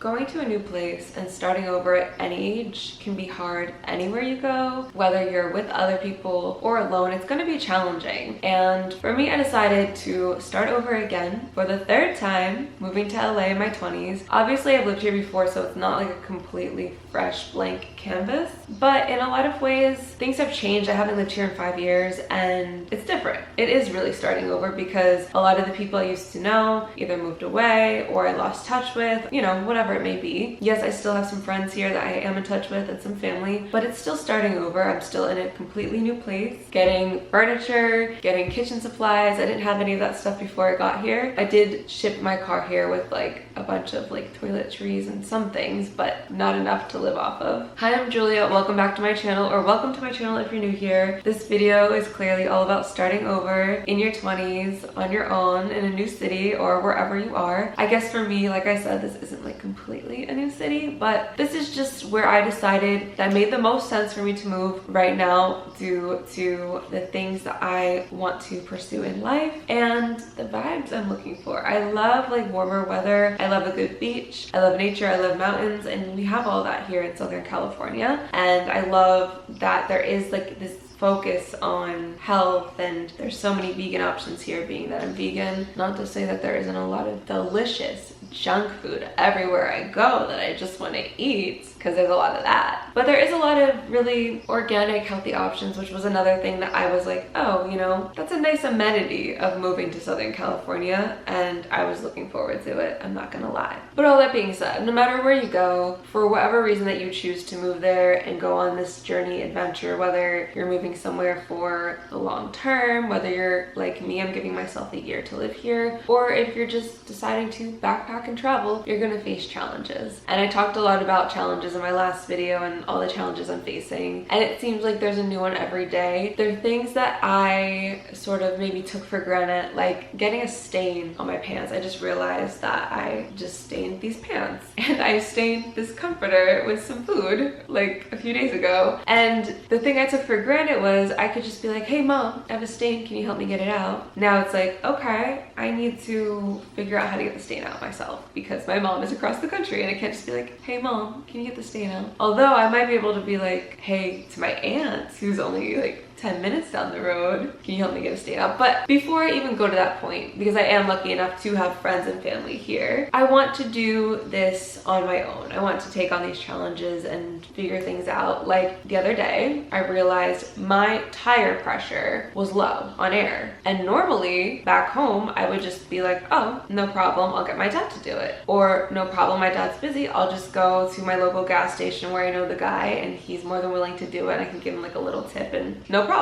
Going to a new place and starting over at any age can be hard anywhere you go, whether you're with other people or alone. It's going to be challenging. And for me, I decided to start over again for the third time, moving to LA in my 20s. Obviously, I've lived here before, so it's not like a completely fresh blank canvas, but in a lot of ways, things have changed. I haven't lived here in 5 years and it's different. It is really starting over because a lot of the people I used to know either moved away or I lost touch with, you know, whatever it may be. Yes, I still have some friends here that I am in touch with and some family, but it's still starting over. I'm still in a completely new place, getting furniture, getting kitchen supplies. I didn't have any of that stuff before I got here. I did ship my car here with like a bunch of like toiletries and some things, but not enough to live off of. Hi, I'm Julia. Welcome back to my channel, or welcome to my channel if you're new here. This video is clearly all about starting over in your 20s on your own in a new city or wherever you are. I guess for me, like I said, this isn't like completely a new city, but this is just where I decided that made the most sense for me to move right now due to the things that I want to pursue in life and the vibes I'm looking for. I love like warmer weather. I love a good beach. I love nature. I love mountains, and we have all that here in Southern California. And I love that there is like this focus on health, and there's so many vegan options here, being that I'm vegan. Not to say that there isn't a lot of delicious junk food everywhere I go that I just want to eat, because there's a lot of that. But there is a lot of really organic, healthy options, which was another thing that I was like, oh, you know, that's a nice amenity of moving to Southern California, and I was looking forward to it, I'm not gonna lie. But all that being said, no matter where you go, for whatever reason that you choose to move there and go on this journey adventure, whether you're moving somewhere for the long term, whether you're like me, I'm giving myself a year to live here, or if you're just deciding to backpack and travel, you're gonna face challenges. And I talked a lot about challenges in my last video and all the challenges I'm facing, and it seems like there's a new one every day. There are things that I sort of maybe took for granted, like getting a stain on my pants. I just realized that I just stained these pants, and I stained this comforter with some food like a few days ago. And the thing I took for granted was I could just be like, hey mom, I have a stain, can you help me get it out? Now it's like, okay, I need to figure out how to get the stain out myself, because my mom is across the country and I can't just be like, hey mom, can you get the stain out? Although I might be able to be like, hey, to my aunt who's only like 10 minutes down the road, can you help me get a stain out? But before I even go to that point, because I am lucky enough to have friends and family here, I want to do this on my own. I want to take on these challenges and figure things out. Like the other day, I realized my tire pressure was low on air. And normally back home, I would just be like, oh, no problem, I'll get my dad to do it. Or no problem, my dad's busy, I'll just go to my local gas station where I know the guy and he's more than willing to do it. I can give him like a little tip and no problem.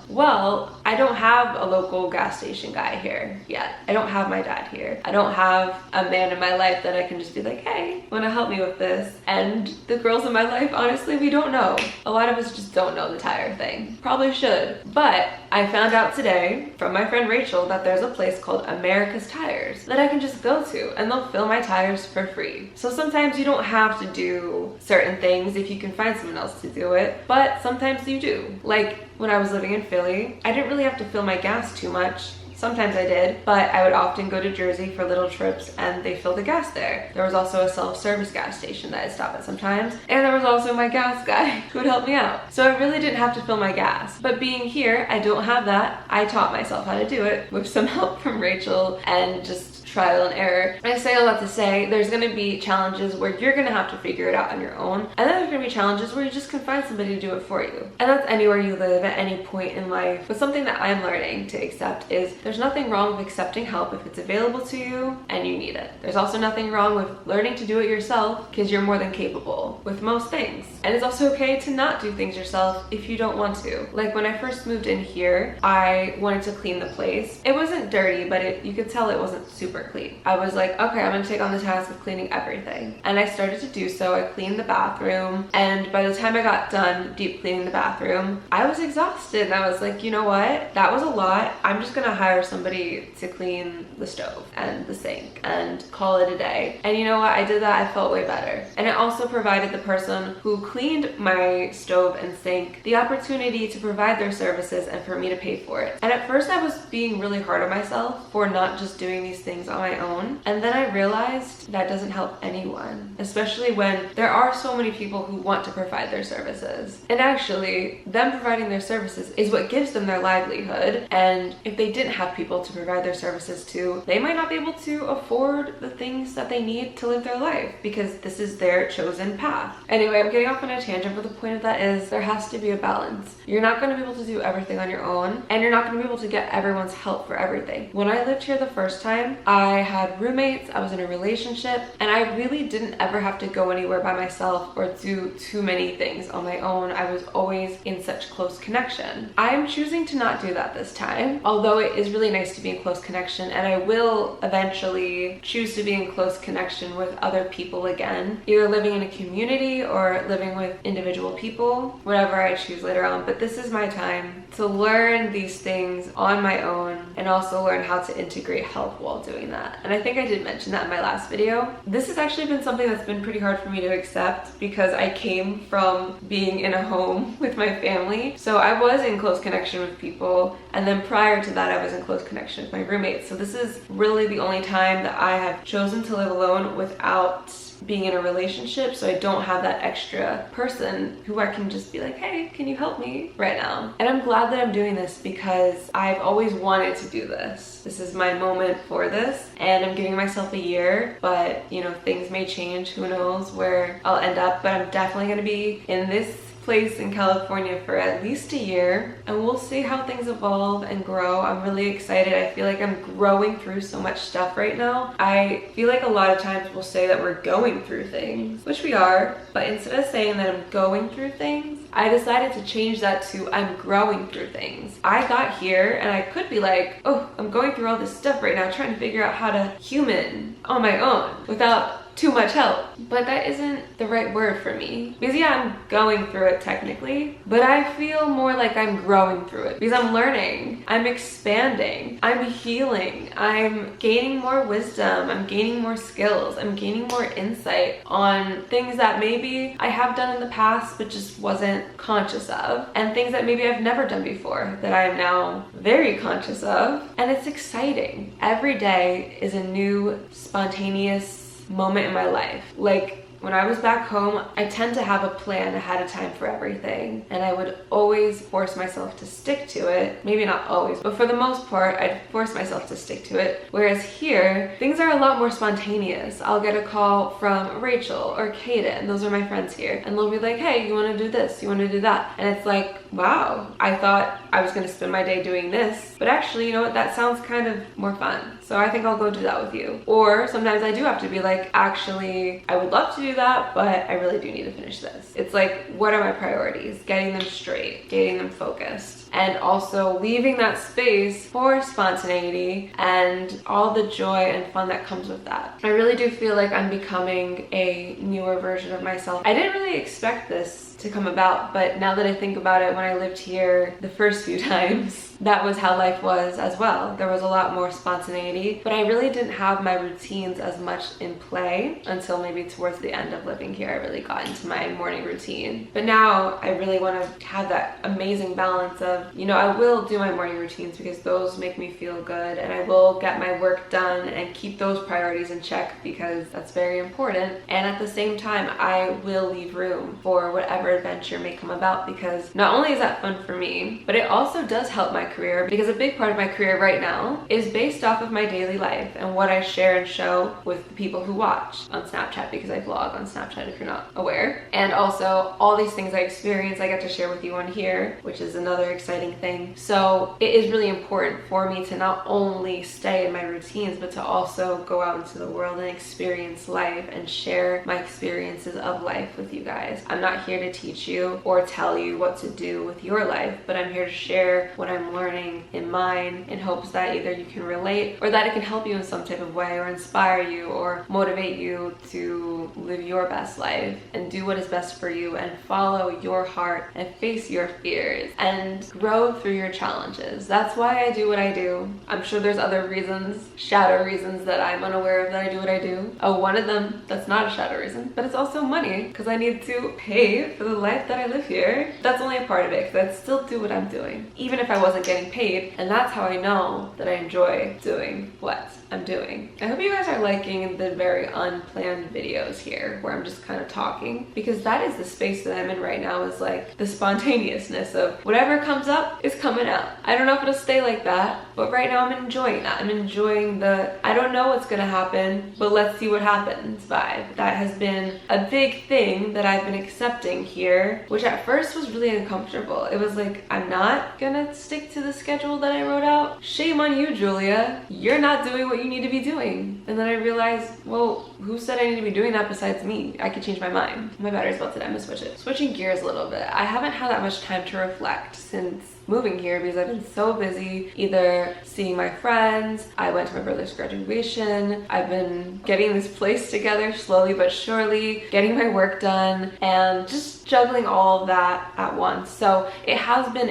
Well, I don't have a local gas station guy here yet. I don't have my dad here. I don't have a man in my life that I can just be like, hey, wanna help me with this? And the girls in my life, honestly, we don't know. A lot of us just don't know the tire thing. Probably should. But I found out today from my friend Rachel that there's a place called America's Tires that I can just go to, and they'll fill my tires for free. So sometimes you don't have to do certain things if you can find someone else to do it, but sometimes you do. Like when I was living in Philly, I didn't really have to fill my gas too much. Sometimes I did, but I would often go to Jersey for little trips and they filled the gas there. There was also a self-service gas station that I'd stop at sometimes, and there was also my gas guy who would help me out. So I really didn't have to fill my gas. But being here, I don't have that. I taught myself how to do it with some help from Rachel and just trial and error. I say all that to say there's going to be challenges where you're going to have to figure it out on your own, and then there's going to be challenges where you just can find somebody to do it for you. And that's anywhere you live at any point in life. But something that I'm learning to accept is there's nothing wrong with accepting help if it's available to you and you need it. There's also nothing wrong with learning to do it yourself, because you're more than capable with most things. And it's also okay to not do things yourself if you don't want to. Like when I first moved in here, I wanted to clean the place. It wasn't dirty, but you could tell it wasn't super clean. I was like, okay, I'm gonna take on the task of cleaning everything. And I started to do so. I cleaned the bathroom, and by the time I got done deep cleaning the bathroom, I was exhausted. And I was like, you know what? That was a lot. I'm just gonna hire somebody to clean the stove and the sink and call it a day. And you know what? I did that. I felt way better. And it also provided the person who cleaned my stove and sink the opportunity to provide their services and for me to pay for it. And at first I was being really hard on myself for not just doing these things on my own. And then I realized that doesn't help anyone, especially when there are so many people who want to provide their services. And actually, them providing their services is what gives them their livelihood. And if they didn't have people to provide their services to, they might not be able to afford the things that they need to live their life because this is their chosen path. Anyway, I'm getting off on a tangent, but the point of that is there has to be a balance. You're not going to be able to do everything on your own, and you're not going to be able to get everyone's help for everything. When I lived here the first time, I had roommates, I was in a relationship, and I really didn't ever have to go anywhere by myself or do too many things on my own. I was always in such close connection. I'm choosing to not do that this time, although it is really nice to be in close connection, and I will eventually choose to be in close connection with other people again, either living in a community or living with individual people, whatever I choose later on. But this is my time to learn these things on my own and also learn how to integrate help while doing that. And I think I did mention that in my last video. This has actually been something that's been pretty hard for me to accept because I came from being in a home with my family. So I was in close connection with people, and then prior to that I was in close connection with my roommates. So this is really the only time that I have chosen to live alone without being in a relationship, so I don't have that extra person who I can just be like, hey, can you help me right now? And I'm glad that I'm doing this because I've always wanted to do this. This is my moment for this, and I'm giving myself a year, but you know, things may change. Who knows where I'll end up, but I'm definitely gonna be in this place in California for at least a year, and we'll see how things evolve and grow. I'm really excited. I feel like I'm growing through so much stuff right now. I feel like a lot of times we'll say that we're going through things, which we are, but instead of saying that I'm going through things, I decided to change that to I'm growing through things. I got here and I could be like, oh, I'm going through all this stuff right now, trying to figure out how to human on my own without too much help, but that isn't the right word for me. Because yeah, I'm going through it technically, but I feel more like I'm growing through it because I'm learning, I'm expanding, I'm healing, I'm gaining more wisdom, I'm gaining more skills, I'm gaining more insight on things that maybe I have done in the past but just wasn't conscious of, and things that maybe I've never done before that I am now very conscious of. And it's exciting. Every day is a new spontaneous moment in my life. Like when I was back home, I tend to have a plan ahead of time for everything, and I would always force myself to stick to it. Maybe not always, but for the most part, I'd force myself to stick to it. Whereas here, things are a lot more spontaneous. I'll get a call from Rachel or Kaden, those are my friends here, and they'll be like, hey, you wanna do this? You wanna do that? And it's like, wow, I thought I was gonna spend my day doing this, but actually, you know what, that sounds kind of more fun. So I think I'll go do that with you. Or sometimes I do have to be like, actually, I would love to do that, but I really do need to finish this. It's like, what are my priorities? Getting them straight, getting them focused, and also leaving that space for spontaneity and all the joy and fun that comes with that. I really do feel like I'm becoming a newer version of myself. I didn't really expect this to come about, but now that I think about it, when I lived here the first few times, that was how life was as well. There was a lot more spontaneity, but I really didn't have my routines as much in play until maybe towards the end of living here. I really got into my morning routine. But now I really want to have that amazing balance of, you know, I will do my morning routines because those make me feel good, and I will get my work done and keep those priorities in check because that's very important. And at the same time, I will leave room for whatever adventure may come about, because not only is that fun for me, but it also does help my career, because a big part of my career right now is based off of my daily life and what I share and show with the people who watch on Snapchat, because I vlog on Snapchat if you're not aware. And also all these things I experience I get to share with you on here, which is another exciting thing. So it is really important for me to not only stay in my routines, but to also go out into the world and experience life and share my experiences of life with you guys. I'm not here to teach you or tell you what to do with your life, but I'm here to share what I'm learning in mine, in hopes that either you can relate or that it can help you in some type of way, or inspire you or motivate you to live your best life and do what is best for you and follow your heart and face your fears and grow through your challenges. That's why I do what I do. I'm sure there's other reasons, shadow reasons, that I'm unaware of that I do what I do. Oh, one of them that's not a shadow reason, but it's also money, because I need to pay for the life that I live here. That's only a part of it, because I'd still do what I'm doing even if I wasn't getting paid, and that's how I know that I enjoy doing doing what I'm doing. I hope you guys are liking the very unplanned videos here where I'm just kind of talking, because that is the space that I'm in right now, is like the spontaneousness of whatever comes up is coming out. I don't know if it'll stay like that, but right now I'm enjoying that. I'm enjoying the I don't know what's gonna happen, but let's see what happens vibe. That has been a big thing that I've been accepting here, which at first was really uncomfortable. It was like, I'm not gonna stick to the schedule that I wrote out. Shame on you, Julia. You're not doing what you need to be doing. And then I realized, well, who said I need to be doing that besides me? I could change my mind. My battery's about to die. I'm gonna switch it. Switching gears a little bit. I haven't had that much time to reflect since moving here because I've been so busy either seeing my friends, I went to my brother's graduation, I've been getting this place together slowly but surely, getting my work done, and just juggling all of that at once. So it has been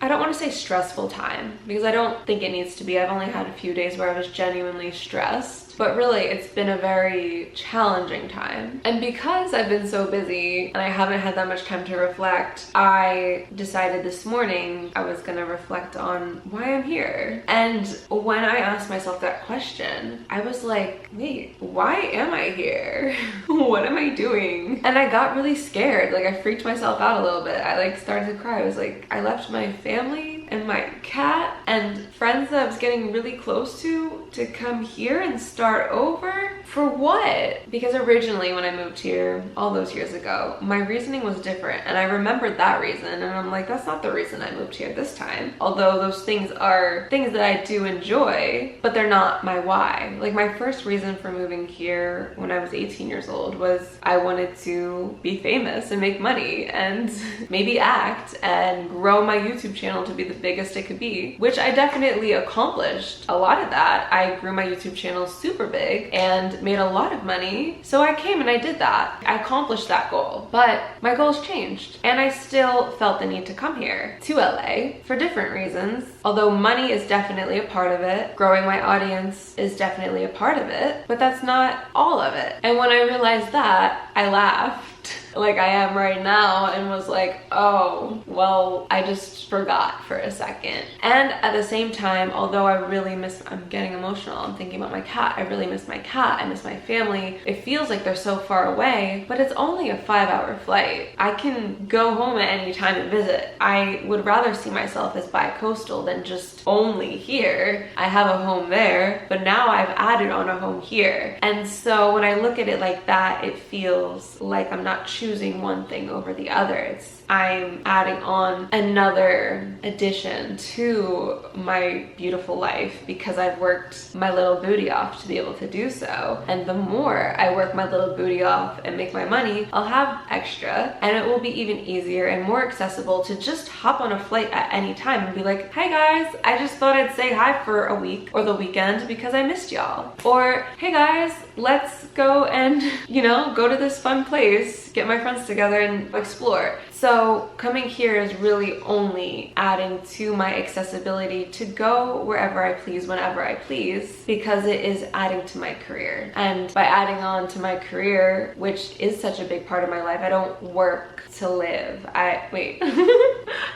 I don't want to say stressful time, because I don't think it needs to be. I've only had a few days where I was genuinely stressed, but really it's been a very challenging time. And because I've been so busy and I haven't had that much time to reflect, I decided this morning I was gonna reflect on why I'm here. And when I asked myself that question, I was like, wait, why am I here? What am I doing? And I got really scared. Like, I freaked myself out a little bit. I like started to cry. I was like, I left my family and my cat and friends that I was getting really close to come here and start over? For what? Because originally when I moved here all those years ago, my reasoning was different, and I remembered that reason, and I'm like, that's not the reason I moved here this time. Although those things are things that I do enjoy, but they're not my why. Like, my first reason for moving here when I was 18 years old was I wanted to be famous and make money and maybe act and grow my YouTube channel to be the biggest it could be, which I definitely accomplished a lot of that. I grew my YouTube channel super big and made a lot of money. So I came and I did that. I accomplished that goal, but my goals changed, and I still felt the need to come here to LA for different reasons. Although money is definitely a part of it, growing my audience is definitely a part of it, but that's not all of it. And when I realized that, I laughed like I am right now and was like, oh, well, I just forgot for a second. And at the same time, although I'm getting emotional, I'm thinking about my cat. I really miss my cat. I miss my family. It feels like they're so far away, but it's only a 5-hour flight. I can go home at any time and visit. I would rather see myself as bi-coastal than just only here. I have a home there, but now I've added on a home here. And so when I look at it like that, it feels like I'm not choosing one thing over the other. I'm adding on another addition to my beautiful life because I've worked my little booty off to be able to do so. And the more I work my little booty off and make my money, I'll have extra, and it will be even easier and more accessible to just hop on a flight at any time and be like, hi guys, I just thought I'd say hi for a week or the weekend because I missed y'all. Or, hey guys, let's go and, go to this fun place, get my friends together and explore. So coming here is really only adding to my accessibility to go wherever I please, whenever I please, because it is adding to my career. And by adding on to my career, which is such a big part of my life, I don't work to live. I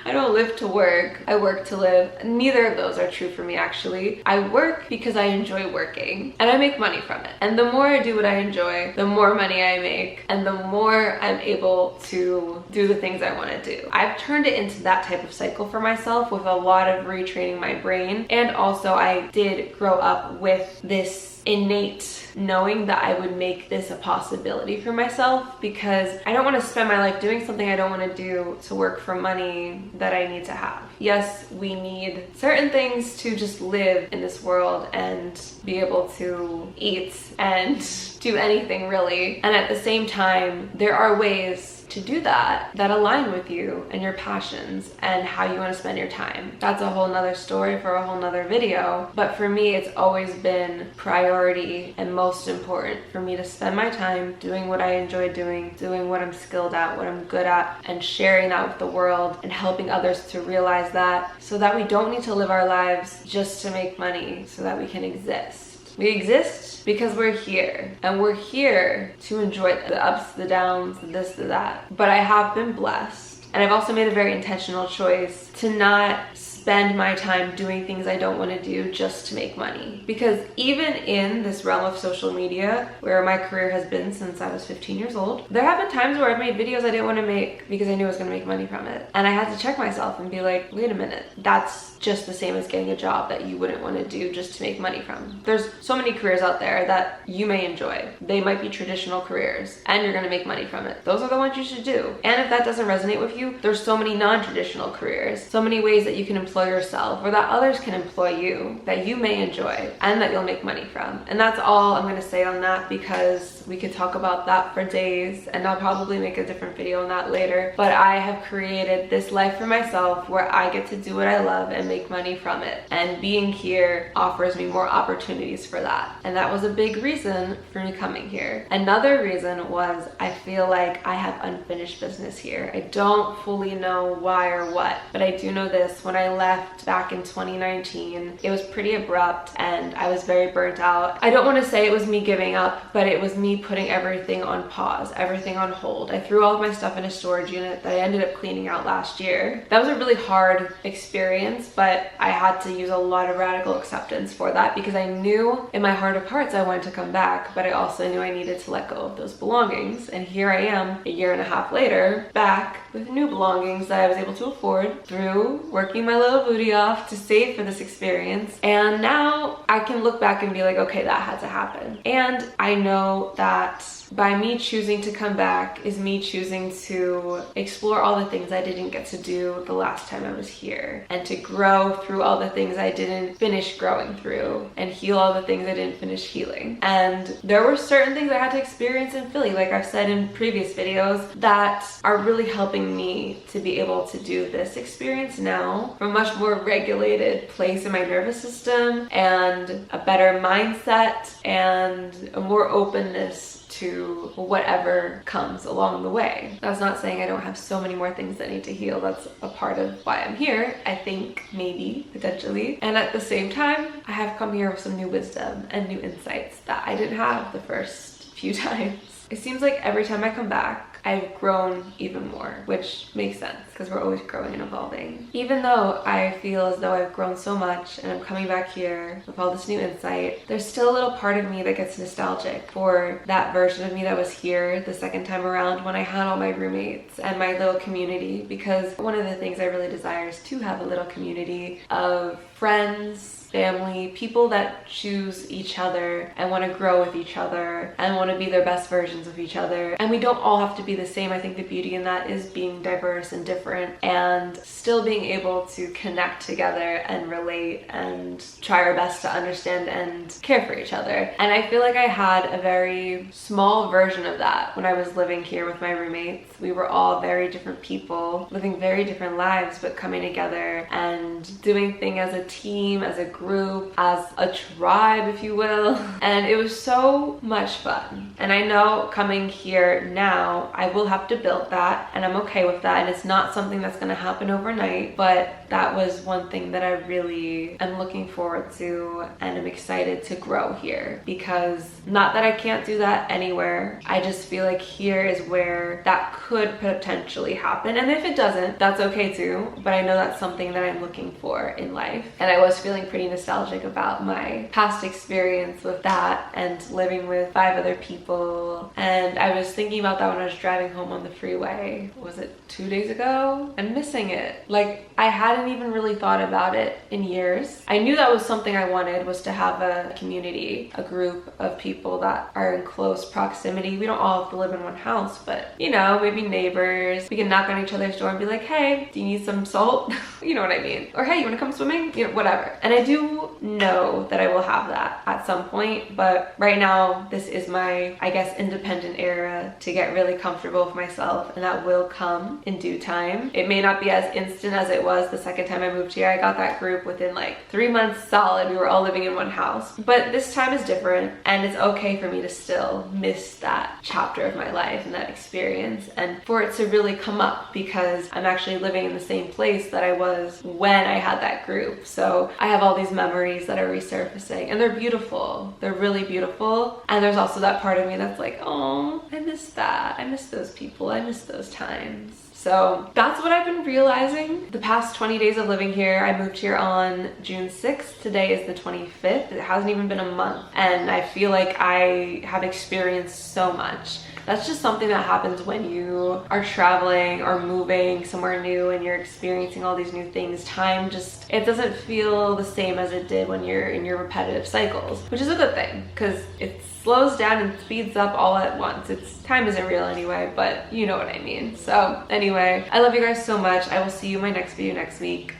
don't live to work. I work to live. Neither of those are true for me, actually. I work because I enjoy working, and I make money from it. And the more I do what I enjoy, the more money I make, and the more I'm able to do the things I want to do. I've turned it into that type of cycle for myself with a lot of retraining my brain. And also I did grow up with this innate knowing that I would make this a possibility for myself, because I don't want to spend my life doing something I don't want to do to work for money that I need to have. Yes, we need certain things to just live in this world and be able to eat and do anything really. And at the same time, there are ways to do that align with you and your passions and how you want to spend your time. That's a whole nother story for a whole nother video. But for me, it's always been priority and most important for me to spend my time doing what I enjoy doing what I'm skilled at, what I'm good at, and sharing that with the world and helping others to realize that, so that we don't need to live our lives just to make money, so that we can exist. We exist because we're here, and we're here to enjoy the ups, the downs, the this, the that. But I have been blessed, and I've also made a very intentional choice to not spend my time doing things I don't want to do just to make money. Because even in this realm of social media, where my career has been since I was 15 years old, there have been times where I've made videos I didn't want to make because I knew I was going to make money from it. And I had to check myself and be like, wait a minute, that's just the same as getting a job that you wouldn't want to do just to make money from. There's so many careers out there that you may enjoy. They might be traditional careers and you're going to make money from it. Those are the ones you should do. And if that doesn't resonate with you, there's so many non-traditional careers, so many ways that you can employ yourself or that others can employ you that you may enjoy and that you'll make money from. And that's all I'm going to say on that, because we could talk about that for days, and I'll probably make a different video on that later. But I have created this life for myself where I get to do what I love and make money from it. And being here offers me more opportunities for that. And that was a big reason for me coming here. Another reason was I feel like I have unfinished business here. I don't fully know why or what, but I do know this. When I left back in 2019, it was pretty abrupt and I was very burnt out. I don't want to say it was me giving up, but it was me putting everything on pause, everything on hold. I threw all of my stuff in a storage unit that I ended up cleaning out last year. That was a really hard experience, but I had to use a lot of radical acceptance for that, because I knew in my heart of hearts I wanted to come back, but I also knew I needed to let go of those belongings. And here I am a year and a half later, back with new belongings that I was able to afford through working my little booty off to save for this experience. And now I can look back and be like, okay, that had to happen. And I know that by me choosing to come back is me choosing to explore all the things I didn't get to do the last time I was here, and to grow through all the things I didn't finish growing through, and heal all the things I didn't finish healing. And there were certain things I had to experience in Philly, like I've said in previous videos, that are really helping me to be able to do this experience now from a much more regulated place in my nervous system, and a better mindset, and a more openness to whatever comes along the way. That's not saying I don't have so many more things that need to heal. That's a part of why I'm here, I think, maybe, potentially. And at the same time, I have come here with some new wisdom and new insights that I didn't have the first few times. It seems like every time I come back, I've grown even more, which makes sense because we're always growing and evolving. Even though I feel as though I've grown so much and I'm coming back here with all this new insight, there's still a little part of me that gets nostalgic for that version of me that was here the second time around when I had all my roommates and my little community, because one of the things I really desire is to have a little community of friends, family, people that choose each other and want to grow with each other and want to be their best versions of each other. And we don't all have to be the same. I think the beauty in that is being diverse and different and still being able to connect together and relate and try our best to understand and care for each other. And I feel like I had a very small version of that when I was living here with my roommates. We were all very different people, living very different lives, but coming together and doing things as a team, as a group, as a tribe, if you will. And it was so much fun. And I know coming here now, I will have to build that, and I'm okay with that. And it's not something that's going to happen overnight, but that was one thing that I really am looking forward to, and I'm excited to grow here, because not that I can't do that anywhere, I just feel like here is where that could potentially happen. And if it doesn't, that's okay too, but I know that's something that I'm looking for in life. And I was feeling pretty nostalgic about my past experience with that and living with 5 other people. And I was thinking about that when I was driving home on the freeway. Was it 2 days ago? And missing it. Like, I hadn't even really thought about it in years. I knew that was something I wanted, was to have a community, a group of people that are in close proximity. We don't all have to live in one house, but you know, maybe neighbors. We can knock on each other's door and be like, hey, do you need some salt? You know what I mean? Or hey, you wanna come swimming? You know, whatever. And I do know that I will have that at some point, but right now this is my, I guess, independent era to get really comfortable with myself, and that will come in due time. It may not be as instant as it was the second time I moved here. I got that group within like 3 months solid. We were all living in one house, but this time is different, and it's okay for me to still miss that chapter of my life and that experience, and for it to really come up because I'm actually living in the same place that I was when I had that group. So I have all these memories that are resurfacing, and they're beautiful. They're really beautiful. And there's also that part of me that's like, oh, I miss that. I miss those people. I miss those times. So that's what I've been realizing the past 20 days of living here. I moved here on June 6th. Today is the 25th. It hasn't even been a month, and I feel like I have experienced so much. That's just something that happens when you are traveling or moving somewhere new and you're experiencing all these new things. Time just, it doesn't feel the same as it did when you're in your repetitive cycles, which is a good thing because it slows down and speeds up all at once. Time isn't real anyway, but you know what I mean. So anyway, I love you guys so much. I will see you in my next video next week.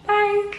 Bye.